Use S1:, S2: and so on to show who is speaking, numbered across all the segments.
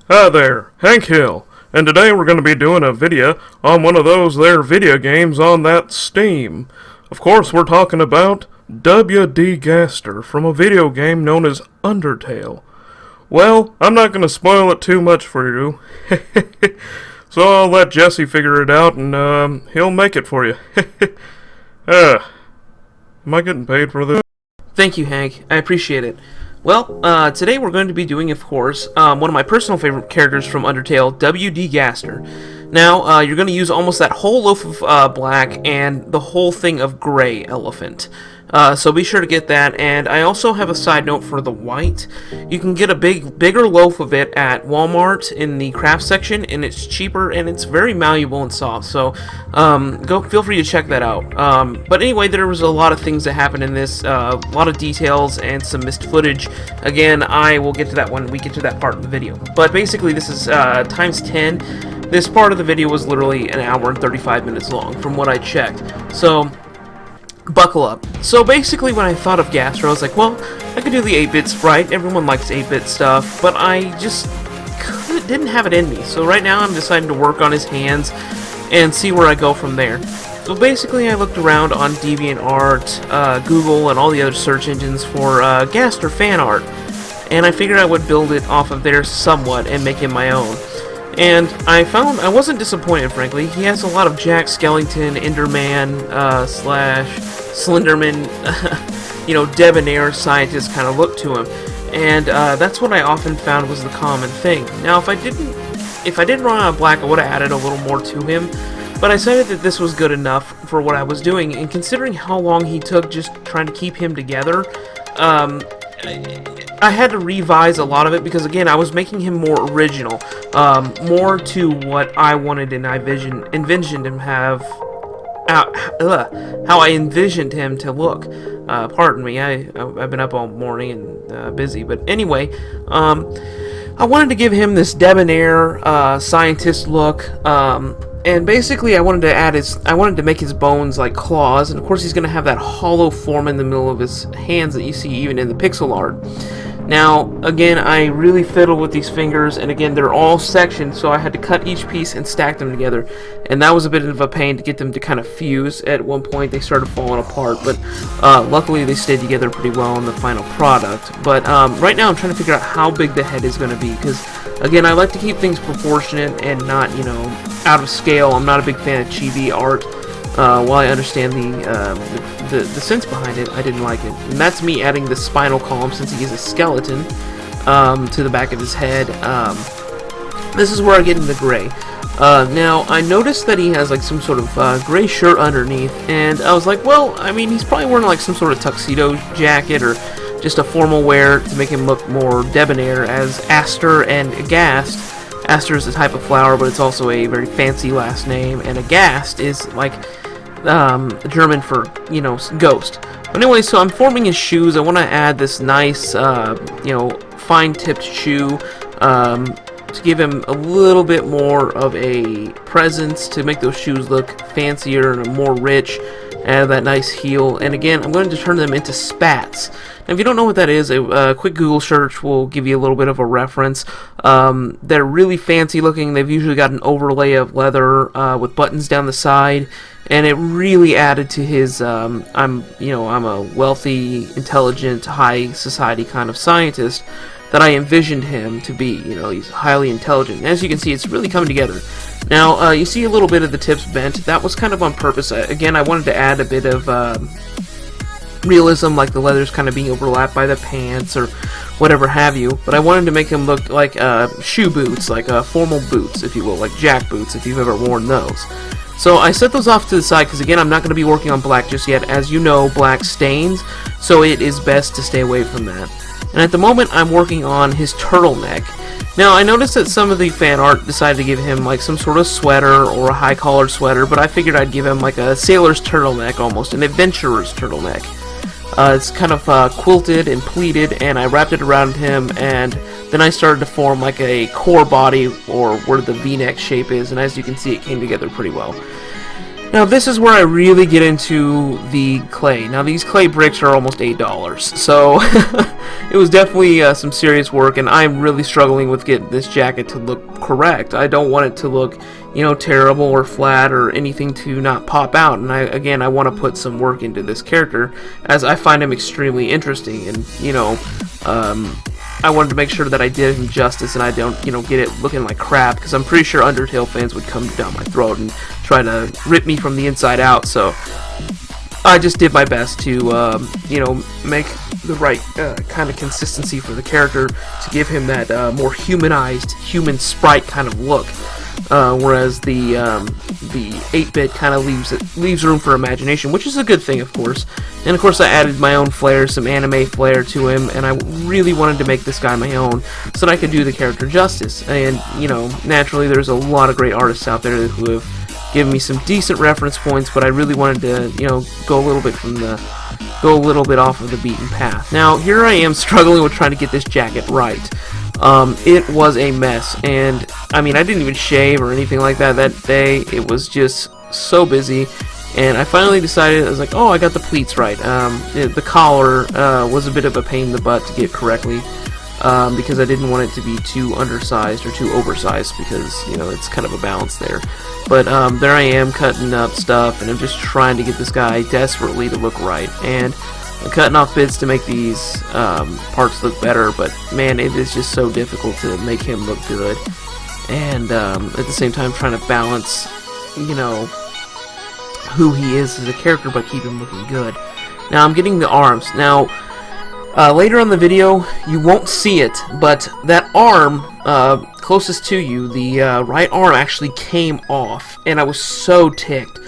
S1: Hi there, Hank Hill, and today we're going to be doing a video on one of those there video games on that Steam. Of course, we're talking about W.D Gaster from a video game known as Undertale. Well, I'm not going to spoil it too much for you, so I'll let Jesse figure it out and he'll make it for you. Am I getting paid for this?
S2: Thank you, Hank. I appreciate it. Well, today we're going to be doing, of course, one of my personal favorite characters from Undertale, W.D Gaster. Now, you're going to use almost that whole loaf of black and the whole thing of gray elephant. So be sure to get that. And I also have a side note for the white. You can get a bigger loaf of it at Walmart in the craft section, and it's cheaper and it's very malleable and soft. So feel free to check that out. But anyway, there was a lot of things that happened in this, a lot of details and some missed footage. Again, I will get to that when we get to that part of the video. But basically, this is times 10. This part of the video was literally an hour and 35 minutes long, from what I checked. So buckle up. So basically, when I thought of Gaster, I was like, well, I could do the 8-bit sprite. Everyone likes 8-bit stuff, but I just didn't have it in me. So right now, I'm deciding to work on his hands and see where I go from there. So basically, I looked around on Deviantart, Google, and all the other search engines for Gaster fan art, and I figured I would build it off of there somewhat and make him my own. And I found I wasn't disappointed, frankly. He has a lot of Jack Skellington, Enderman, slash Slenderman, debonair scientist kind of look to him. And that's what I often found was the common thing. Now, if I didn't run out of black, I would have added a little more to him. But I decided that this was good enough for what I was doing. And considering how long he took just trying to keep him together, I had to revise a lot of it because, again, I was making him more original, more to what I wanted and I envisioned him how I envisioned him to look. Pardon me, I've been up all morning and busy, but anyway, I wanted to give him this debonair scientist look. And basically, I wanted to make his bones like claws, and of course, he's going to have that hollow form in the middle of his hands that you see even in the pixel art. Now, again, I really fiddled with these fingers, and again, they're all sectioned, so I had to cut each piece and stack them together, and that was a bit of a pain to get them to kind of fuse. At one point, they started falling apart, but luckily, they stayed together pretty well in the final product. But right now, I'm trying to figure out how big the head is going to be, because, again, I like to keep things proportionate and not, out of scale. I'm not a big fan of chibi art. While I understand the sense behind it, I didn't like it. And that's me adding the spinal column, since he is a skeleton, to the back of his head. This is where I get into gray. Now, I noticed that he has like some sort of gray shirt underneath, and I was like, well, I mean, he's probably wearing like some sort of tuxedo jacket or just a formal wear to make him look more debonair, as Aster and Gast. Aster is a type of flower, but it's also a very fancy last name, and a Gast is like German for, ghost. But anyway, so I'm forming his shoes. I want to add this nice, fine-tipped shoe to give him a little bit more of a presence, to make those shoes look fancier and more rich, and that nice heel. And again, I'm going to turn them into spats. Now, if you don't know what that is, a quick Google search will give you a little bit of a reference. They're really fancy looking. They've usually got an overlay of leather with buttons down the side, and it really added to his. I'm a wealthy, intelligent, high society kind of scientist that I envisioned him to be. He's highly intelligent. And as you can see, it's really coming together. Now, you see a little bit of the tips bent. That was kind of on purpose. Again, I wanted to add a bit of realism, like the leather's kind of being overlapped by the pants or whatever have you, but I wanted to make him look like shoe boots, like formal boots, if you will, like jack boots, if you've ever worn those. So I set those off to the side because, again, I'm not going to be working on black just yet. As you know, black stains, so it is best to stay away from that. And at the moment, I'm working on his turtleneck. Now, I noticed that some of the fan art decided to give him like some sort of sweater or a high-collared sweater, but I figured I'd give him like a sailor's turtleneck, almost an adventurer's turtleneck. It's kind of quilted and pleated, and I wrapped it around him, and then I started to form like a core body, or where the V-neck shape is, and as you can see, it came together pretty well. Now, this is where I really get into the clay. Now, these clay bricks are almost $8, so it was definitely some serious work, and I'm really struggling with getting this jacket to look correct. I don't want it to look, terrible or flat or anything to not pop out. And I want to put some work into this character, as I find him extremely interesting. And I wanted to make sure that I did him justice, and I don't, get it looking like crap, because I'm pretty sure Undertale fans would come down my throat and try to rip me from the inside out. So I just did my best to, make the right kind of consistency for the character, to give him that more humanized, human sprite kind of look. Whereas the 8-bit kind of leaves room for imagination, which is a good thing, of course. And of course, I added my own flair, some anime flair to him, and I really wanted to make this guy my own, so that I could do the character justice. And naturally, there's a lot of great artists out there who have given me some decent reference points, but I really wanted to, go a little bit off of the beaten path. Now, here I am struggling with trying to get this jacket right. It was a mess, and I didn't even shave or anything like that day. It was just so busy, and I finally decided, I was like, oh, I got the pleats right. The collar was a bit of a pain in the butt to get correctly, because I didn't want it to be too undersized or too oversized, because it's kind of a balance there. But there I am cutting up stuff, and I'm just trying to get this guy desperately to look right, and I'm cutting off bits to make these parts look better, but man, it is just so difficult to make him look good, and at the same time trying to balance, who he is as a character, but keep him looking good. Now I'm getting the arms. Now later on the video, you won't see it, but that arm closest to you, the right arm, actually came off, and I was so ticked.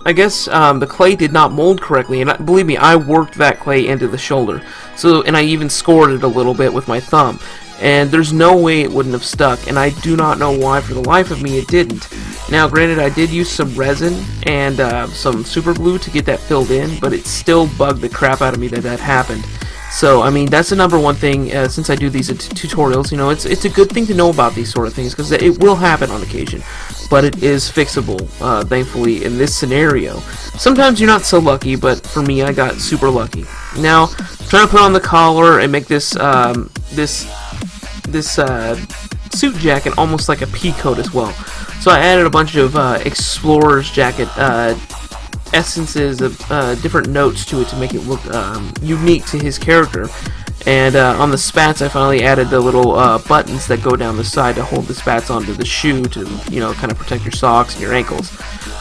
S2: I guess the clay did not mold correctly, and believe me, I worked that clay into the shoulder. And I even scored it a little bit with my thumb, and there's no way it wouldn't have stuck, and I do not know why for the life of me it didn't. Now, granted, I did use some resin and some super glue to get that filled in, but it still bugged the crap out of me that happened. So, that's the number one thing, since I do these tutorials, it's a good thing to know about these sort of things, because it will happen on occasion, but it is fixable, thankfully, in this scenario. Sometimes you're not so lucky, but for me, I got super lucky. Now, I'm trying to put on the collar and make this, suit jacket almost like a pea coat as well. So I added a bunch of explorer's jacket essences of different notes to it to make it look unique to his character. And on the spats, I finally added the little buttons that go down the side to hold the spats onto the shoe to, kind of protect your socks and your ankles.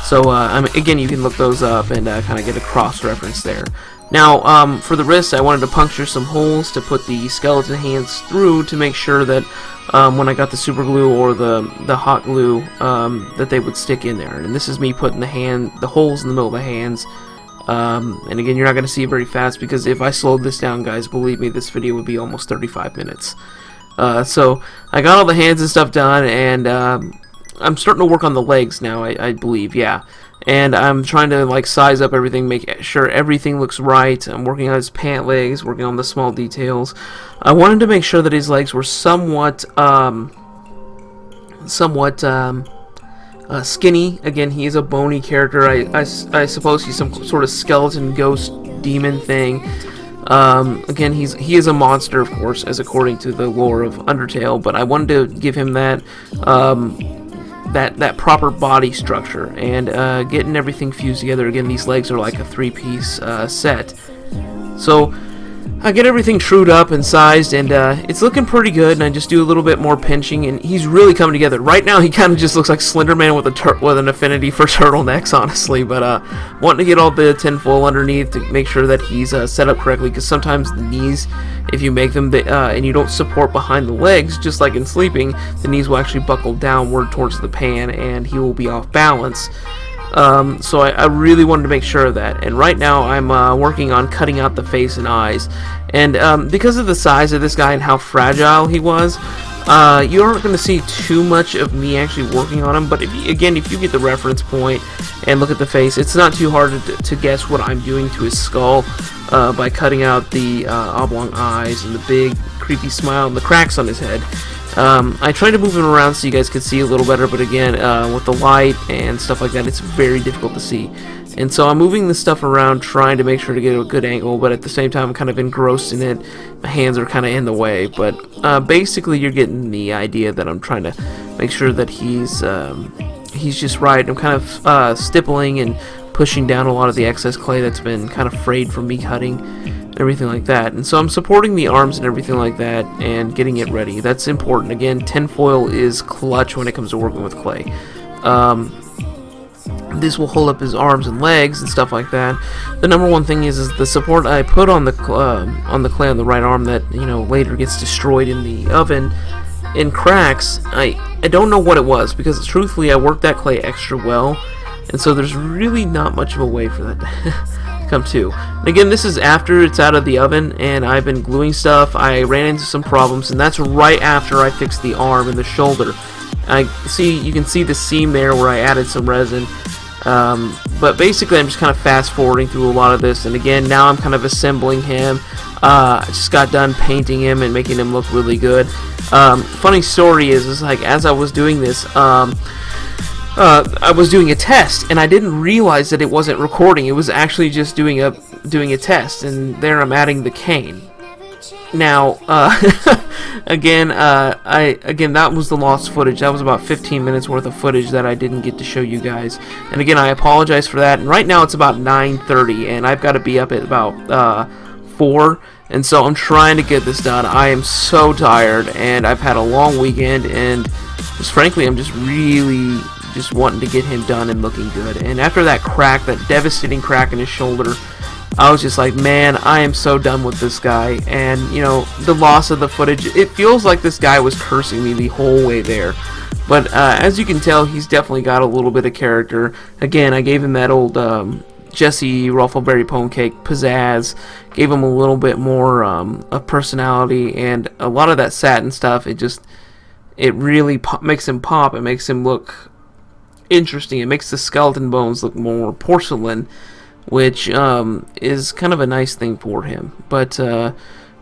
S2: So again, you can look those up and kind of get a cross-reference there. Now, for the wrists, I wanted to puncture some holes to put the skeleton hands through to make sure that when I got the super glue or the hot glue, that they would stick in there. And this is me putting the holes in the middle of the hands. And again, you're not going to see it very fast, because if I slowed this down, guys, believe me, this video would be almost 35 minutes. So I got all the hands and stuff done, and I'm starting to work on the legs now, I believe, yeah. And I'm trying to size up everything, make sure everything looks right. I'm working on his pant legs, working on the small details. I wanted to make sure that his legs were somewhat skinny. Again, he is a bony character. I suppose he's some sort of skeleton ghost demon thing. Again, he is a monster, of course, as according to the lore of Undertale. But I wanted to give him that that proper body structure, and getting everything fused together. Again, these legs are like a 3-piece set. So I get everything trued up and sized, and it's looking pretty good, and I just do a little bit more pinching, and he's really coming together. Right now, he kind of just looks like Slender Man with an affinity for turtlenecks, honestly, but wanting to get all the tinfoil underneath to make sure that he's set up correctly, because sometimes the knees, if you make them, and you don't support behind the legs, just like in sleeping, the knees will actually buckle downward towards the pan, and he will be off balance. So I really wanted to make sure of that, and right now I'm working on cutting out the face and eyes, and because of the size of this guy and how fragile he was, you aren't going to see too much of me actually working on him. But if you get the reference point and look at the face, it's not too hard to guess what I'm doing to his skull by cutting out the oblong eyes and the big creepy smile and the cracks on his head. I tried to move him around so you guys could see a little better, but again, with the light and stuff like that, it's very difficult to see. And so I'm moving this stuff around, trying to make sure to get a good angle, but at the same time I'm kind of engrossed in it. My hands are kind of in the way, but basically you're getting the idea that I'm trying to make sure that he's just right. I'm kind of stippling and pushing down a lot of the excess clay that's been kind of frayed from me cutting, everything like that. And so I'm supporting the arms and everything like that and getting it ready. That's important. Again, tinfoil is clutch when it comes to working with clay. This will hold up his arms and legs and stuff like that. The number one thing is the support I put on the clay on the right arm that, you know, later gets destroyed in the oven in cracks. I don't know what it was, because truthfully I worked that clay extra well, and so there's really not much of a way for that to come to. And again, this is after it's out of the oven and I've been gluing stuff. I ran into some problems, and that's right after I fixed the arm and the shoulder. You can see the seam there where I added some resin. But basically I'm just kind of fast forwarding through a lot of this, and again now I'm kind of assembling him. I just got done painting him and making him look really good. Funny story is like, as I was doing this, I was doing a test and I didn't realize that it wasn't recording. It was actually just doing a test, and there I'm adding the cane. Now, again, that was the lost footage. That was about 15 minutes worth of footage that I didn't get to show you guys. And again, I apologize for that. And right now it's about 9:30, and I've got to be up at about 4. And so I'm trying to get this done. I am so tired, and I've had a long weekend, and just frankly, I'm just really just wanting to get him done and looking good. And after that crack, that devastating crack in his shoulder, I was just like, man, I am so done with this guy. And, you know, the loss of the footage, it feels like this guy was cursing me the whole way there. But as you can tell, he's definitely got a little bit of character. Again, I gave him that old Jesse Ruffleberry Pone Cake pizzazz, gave him a little bit more of personality, and a lot of that satin stuff, it really makes him pop. It makes him look interesting. It makes the skeleton bones look more porcelain, which is kind of a nice thing for him. But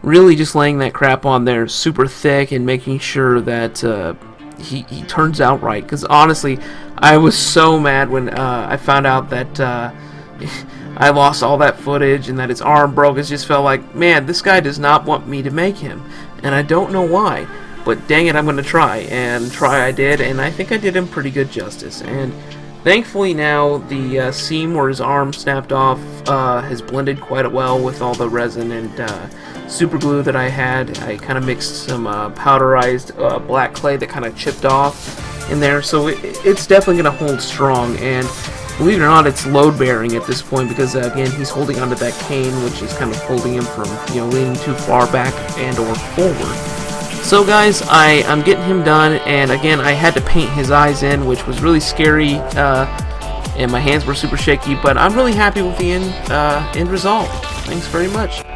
S2: really just laying that crap on there super thick and making sure that he turns out right. Because honestly, I was so mad when I found out that I lost all that footage and that his arm broke. It just felt like, man, this guy does not want me to make him, and I don't know why. But dang it, I'm going to try, and try I did, and I think I did him pretty good justice. And thankfully now the seam where his arm snapped off has blended quite well with all the resin and super glue that I had. I kind of mixed some powderized black clay that kind of chipped off in there, so it's definitely going to hold strong. And believe it or not, it's load bearing at this point, because again, he's holding onto that cane, which is kind of holding him from, you know, leaning too far back and or forward. So guys, I'm getting him done, and again, I had to paint his eyes in, which was really scary, and my hands were super shaky, but I'm really happy with the end result. Thanks very much.